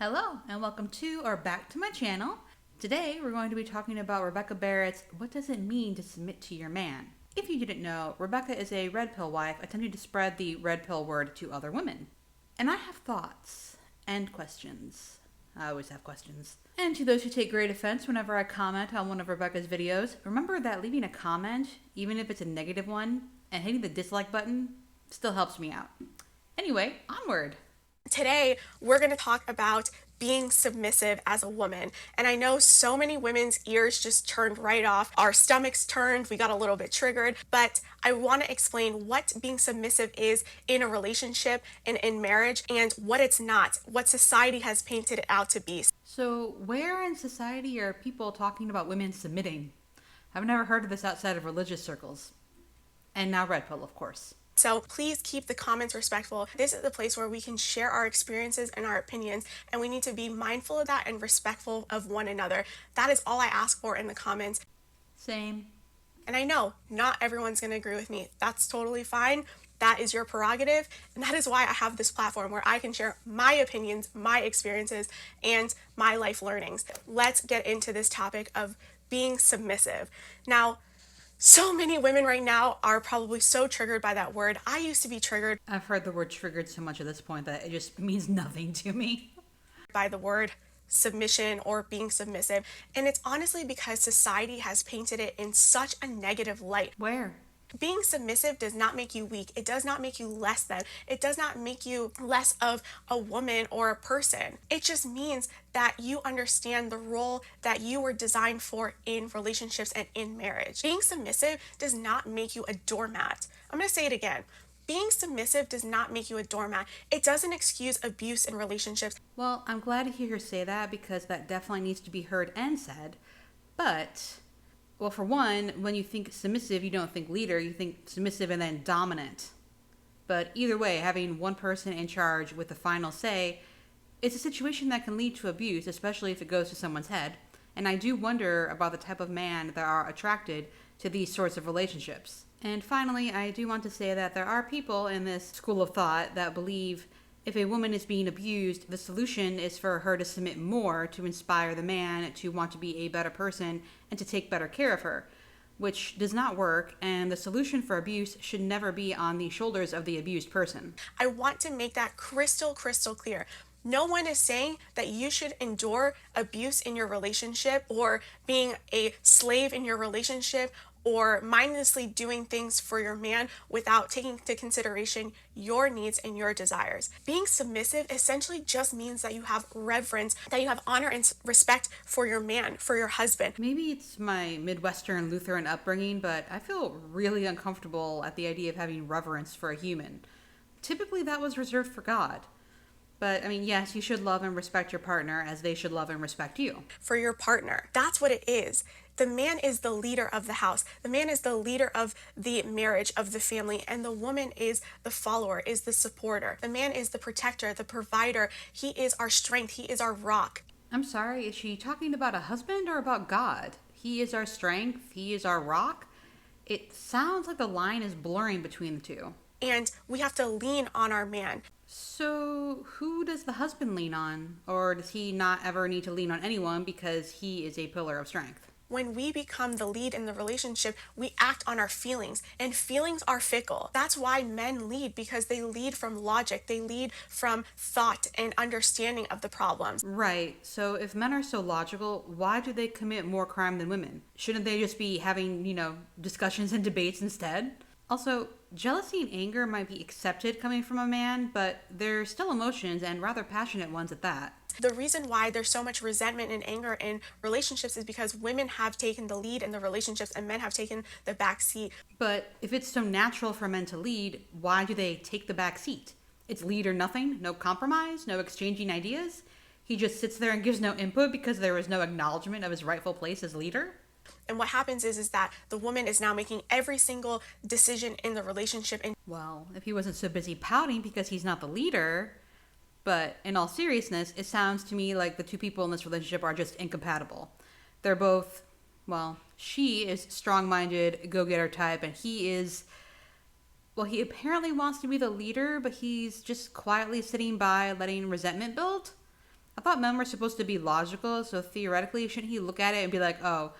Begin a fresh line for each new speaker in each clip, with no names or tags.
Hello and welcome to or back to my channel. Today we're going to be talking about Rebecca Barrett's What Does It Mean to Submit to Your Man? If you didn't know, Rebecca is a red pill wife attempting to spread the red pill word to other women. And I have thoughts and questions. I always have questions. And to those who take great offense whenever I comment on one of Rebecca's videos, remember that leaving a comment, even if it's a negative one, and hitting the dislike button still helps me out. Anyway, onward.
Today, we're going to talk about being submissive as a woman. And I know so many women's ears just turned right off. Our stomachs turned, we got a little bit triggered. But I want to explain what being submissive is in a relationship and in marriage and what it's not, what society has painted it out to be.
So, where in society are people talking about women submitting? I've never heard of this outside of religious circles. And now red pill, of course.
So please keep the comments respectful. This is the place where we can share our experiences and our opinions, and we need to be mindful of that and respectful of one another. That is all I ask for in the comments.
Same.
And I know not everyone's going to agree with me. That's totally fine. That is your prerogative. And that is why I have this platform where I can share my opinions, my experiences, and my life learnings. Let's get into this topic of being submissive. Now, so many women right now are probably so triggered by that word. I used to be triggered
I've heard the word triggered so much at this point that it just means nothing to me.
by the word submission or being submissive. And it's honestly because society has painted it in such a negative light.
Where?
Being submissive does not make you weak. It does not make you less than. It does not make you less of a woman or a person. It just means that you understand the role that you were designed for in relationships and in marriage. Being submissive does not make you a doormat. I'm going to say it again. Being submissive does not make you a doormat. It doesn't excuse abuse in relationships.
Well, I'm glad to hear her say that because that definitely needs to be heard and said. But, well, for one, when you think submissive, you don't think leader, you think submissive and then dominant. But either way, having one person in charge with the final say, it's a situation that can lead to abuse, especially if it goes to someone's head. And I do wonder about the type of man that are attracted to these sorts of relationships. And finally, I do want to say that there are people in this school of thought that believe if a woman is being abused, the solution is for her to submit more to inspire the man to want to be a better person and to take better care of her, which does not work, and the solution for abuse should never be on the shoulders of the abused person.
I want to make that crystal clear. No one is saying that you should endure abuse in your relationship or being a slave in your relationship or mindlessly doing things for your man without taking into consideration your needs and your desires. Being submissive essentially just means that you have reverence, that you have honor and respect for your man, for your husband.
Maybe it's my Midwestern Lutheran upbringing, but I feel really uncomfortable at the idea of having reverence for a human. Typically, that was reserved for God. But, I mean, yes, you should love and respect your partner as they should love and respect you.
For your partner. That's what it is. The man is the leader of the house. The man is the leader of the marriage, of the family, and the woman is the follower, is the supporter. The man is the protector, the provider. He is our strength. He is our rock.
I'm sorry, is she talking about a husband or about God? He is our strength, he is our rock. It sounds like the line is blurring between the two.
And we have to lean on our man.
So, who does the husband lean on? Or does he not ever need to lean on anyone because he is a pillar of strength?
When we become the lead in the relationship, we act on our feelings, and feelings are fickle. That's why men lead, because they lead from logic, they lead from thought and understanding of the problems.
Right, so if men are so logical, why do they commit more crime than women? Shouldn't they just be having, discussions and debates instead? Also, jealousy and anger might be accepted coming from a man, but they're still emotions and rather passionate ones at that.
The reason why there's so much resentment and anger in relationships is because women have taken the lead in the relationships and men have taken the back seat.
But if it's so natural for men to lead, why do they take the back seat? It's lead or nothing, no compromise, no exchanging ideas. He just sits there and gives no input because there is no acknowledgement of his rightful place as leader.
And what happens is that the woman is now making every single decision in the relationship. And
well, if he wasn't so busy pouting because he's not the leader. But in all seriousness, it sounds to me like the two people in this relationship are just incompatible. They're both, well, she is strong-minded, go-getter type, and he is, well, he apparently wants to be the leader, but he's just quietly sitting by letting resentment build. I thought men were supposed to be logical, so theoretically, shouldn't he look at it and be like, oh,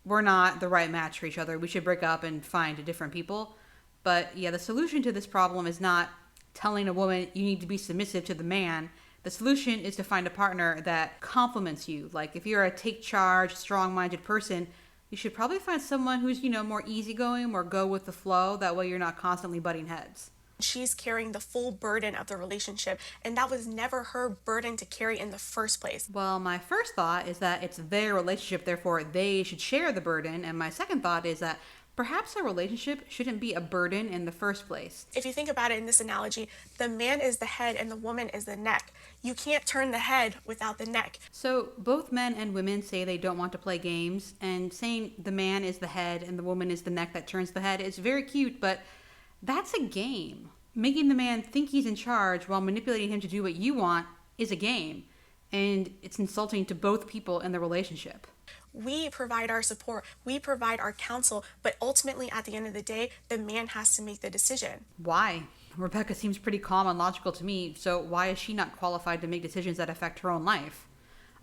we're not the right match for each other. We should break up and find different people. But yeah, the solution to this problem is not telling a woman you need to be submissive to the man. The solution is to find a partner that complements you. Like if you're a take charge, strong minded person, you should probably find someone who's, more easygoing, more go with the flow. That way you're not constantly butting heads.
She's carrying the full burden of the relationship, and that was never her burden to carry in the first place.
Well, my first thought is that it's their relationship, therefore they should share the burden. And my second thought is that perhaps a relationship shouldn't be a burden in the first place.
If you think about it in this analogy, the man is the head and the woman is the neck. You can't turn the head without the neck.
So both men and women say they don't want to play games, and saying the man is the head and the woman is the neck that turns the head is very cute, but that's a game. Making the man think he's in charge while manipulating him to do what you want is a game, and it's insulting to both people in the relationship.
We provide our support, we provide our counsel, but ultimately at the end of the day, the man has to make the decision.
Why? Rebecca seems pretty calm and logical to me, so why is she not qualified to make decisions that affect her own life?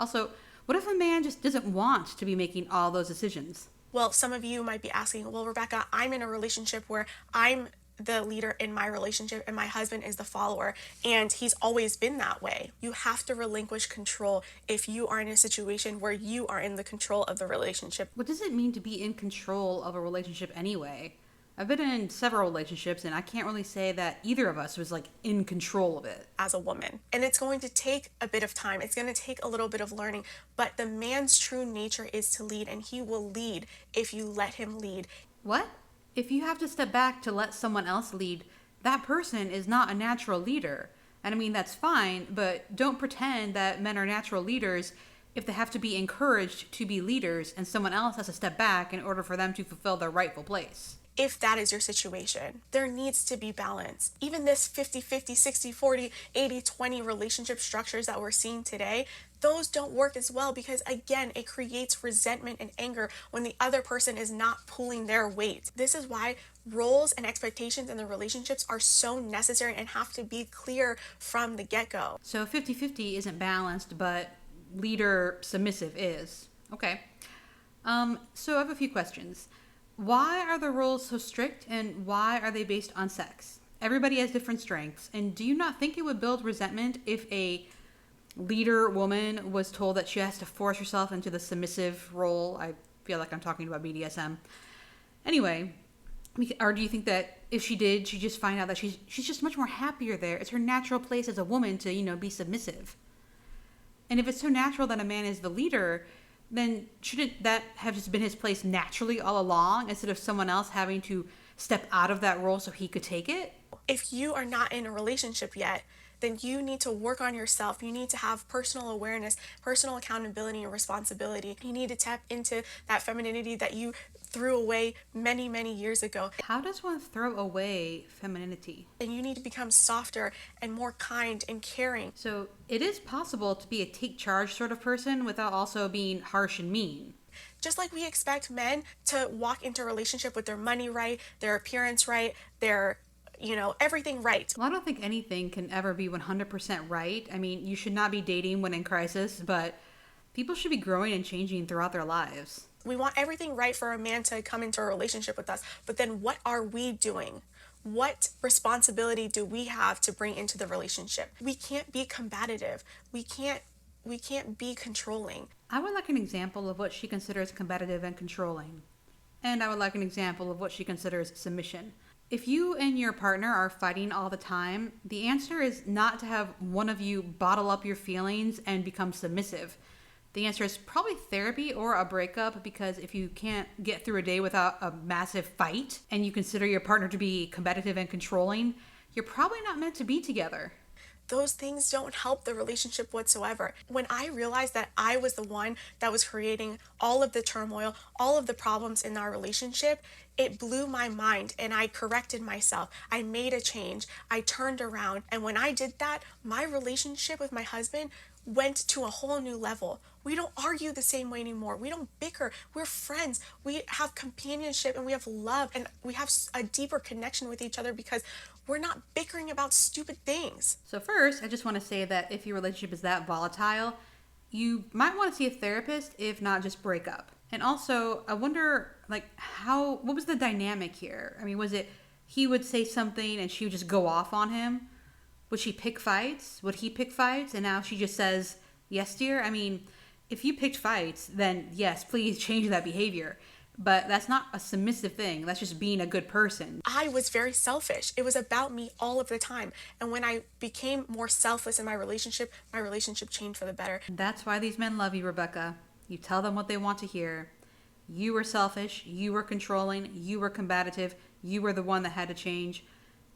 Also, what if a man just doesn't want to be making all those decisions?
Well, some of you might be asking, well, Rebecca, I'm in a relationship where I'm the leader in my relationship and my husband is the follower, and he's always been that way. You have to relinquish control if you are in a situation where you are in the control of the relationship.
What does it mean to be in control of a relationship anyway? I've been in several relationships and I can't really say that either of us was like in control of it.
As a woman, and it's going to take a bit of time, it's going to take a little bit of learning, but the man's true nature is to lead, and he will lead if you let him lead.
What? If you have to step back to let someone else lead, that person is not a natural leader. And I mean, that's fine, but don't pretend that men are natural leaders if they have to be encouraged to be leaders and someone else has to step back in order for them to fulfill their rightful place.
If that is your situation, there needs to be balance. Even this 50-50, 60-40, 80-20 relationship structures that we're seeing today, those don't work as well because, again, it creates resentment and anger when the other person is not pulling their weight. This is why roles and expectations in the relationships are so necessary and have to be clear from the get-go.
So 50-50 isn't balanced, but leader submissive is. Okay. So I have a few questions. Why are the roles so strict, and why are they based on sex? Everybody has different strengths, and do you not think it would build resentment if a leader woman was told that she has to force herself into the submissive role? I feel like I'm talking about BDSM. Anyway, or do you think that if she did, she'd just find out that she's just much more happier there? It's her natural place as a woman to, be submissive. And if it's so natural that a man is the leader, then shouldn't that have just been his place naturally all along instead of someone else having to step out of that role so he could take it?
If you are not in a relationship yet, then you need to work on yourself. You need to have personal awareness, personal accountability, and responsibility. You need to tap into that femininity that you threw away many, many years ago.
How does one throw away femininity?
And you need to become softer and more kind and caring.
So it is possible to be a take charge sort of person without also being harsh and mean.
Just like we expect men to walk into a relationship with their money right, their appearance right, their everything right.
Well, I don't think anything can ever be 100% right. I mean, you should not be dating when in crisis, but people should be growing and changing throughout their lives.
We want everything right for a man to come into a relationship with us, but then what are we doing? What responsibility do we have to bring into the relationship? We can't be combative. We can't be controlling.
I would like an example of what she considers combative and controlling. And I would like an example of what she considers submission. If you and your partner are fighting all the time, the answer is not to have one of you bottle up your feelings and become submissive. The answer is probably therapy or a breakup, because if you can't get through a day without a massive fight and you consider your partner to be combative and controlling, you're probably not meant to be together.
Those things don't help the relationship whatsoever. When I realized that I was the one that was creating all of the turmoil, all of the problems in our relationship, it blew my mind, and I corrected myself. I made a change. I turned around. And when I did that, my relationship with my husband went to a whole new level. We don't argue the same way anymore. We don't bicker. We're friends. We have companionship and we have love and we have a deeper connection with each other because we're not bickering about stupid things.
So first, I just want to say that if your relationship is that volatile, you might want to see a therapist, if not just break up. And also, I wonder, like, what was the dynamic here? I mean, was it he would say something and she would just go off on him? Would she pick fights? Would he pick fights? And now she just says, yes, dear? I mean, if you picked fights, then yes, please change that behavior. But that's not a submissive thing. That's just being a good person.
I was very selfish. It was about me all of the time. And when I became more selfless in my relationship changed for the better.
That's why these men love you, Rebecca. You tell them what they want to hear. You were selfish. You were controlling. You were combative. You were the one that had to change.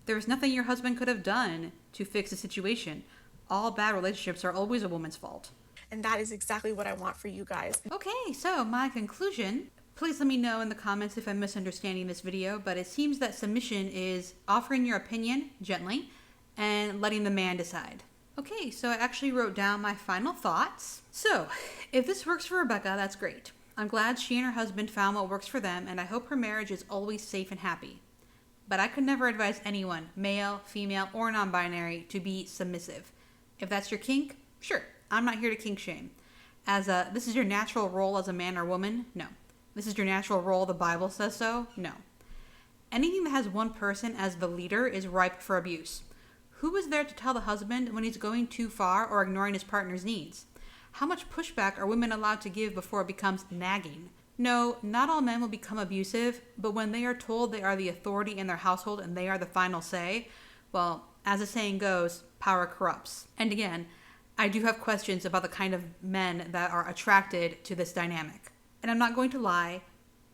There was nothing your husband could have done to fix the situation. All bad relationships are always a woman's fault.
And that is exactly what I want for you guys.
Okay, so my conclusion. Please let me know in the comments if I'm misunderstanding this video, but it seems that submission is offering your opinion gently and letting the man decide. Okay, so I actually wrote down my final thoughts. So, if this works for Rebecca, that's great. I'm glad she and her husband found what works for them, and I hope her marriage is always safe and happy. But I could never advise anyone, male, female, or non-binary, to be submissive. If that's your kink, sure, I'm not here to kink shame. This is your natural role as a man or woman, no. This is your natural role, the Bible says so, no. Anything that has one person as the leader is ripe for abuse. Who is there to tell the husband when he's going too far or ignoring his partner's needs? How much pushback are women allowed to give before it becomes nagging? No, not all men will become abusive, but when they are told they are the authority in their household and they are the final say, well, as the saying goes, power corrupts. And again, I do have questions about the kind of men that are attracted to this dynamic. And I'm not going to lie,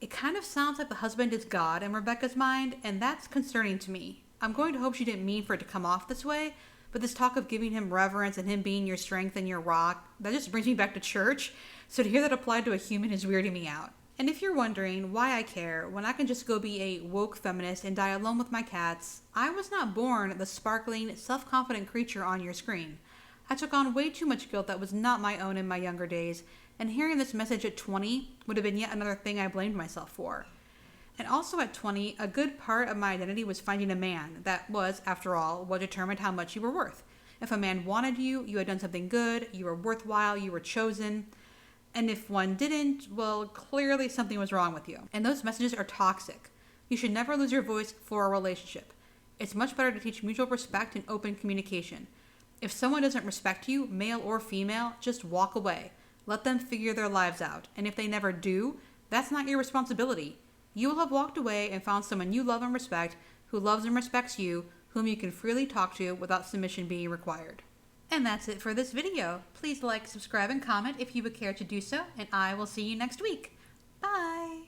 it kind of sounds like the husband is God in Rebecca's mind, and that's concerning to me. I'm going to hope she didn't mean for it to come off this way, but this talk of giving him reverence and him being your strength and your rock, that just brings me back to church. So to hear that applied to a human is weirding me out. And if you're wondering why I care when I can just go be a woke feminist and die alone with my cats, I was not born the sparkling, self-confident creature on your screen. I took on way too much guilt that was not my own in my younger days, and hearing this message at 20 would have been yet another thing I blamed myself for. And also at 20, a good part of my identity was finding a man that was, after all, what determined how much you were worth. If a man wanted you, you had done something good, you were worthwhile, you were chosen. And if one didn't, well, clearly something was wrong with you. And those messages are toxic. You should never lose your voice for a relationship. It's much better to teach mutual respect and open communication. If someone doesn't respect you, male or female, just walk away. Let them figure their lives out. And if they never do, that's not your responsibility. You will have walked away and found someone you love and respect, who loves and respects you, whom you can freely talk to without submission being required. And that's it for this video. Please like, subscribe, and comment if you would care to do so, and I will see you next week. Bye!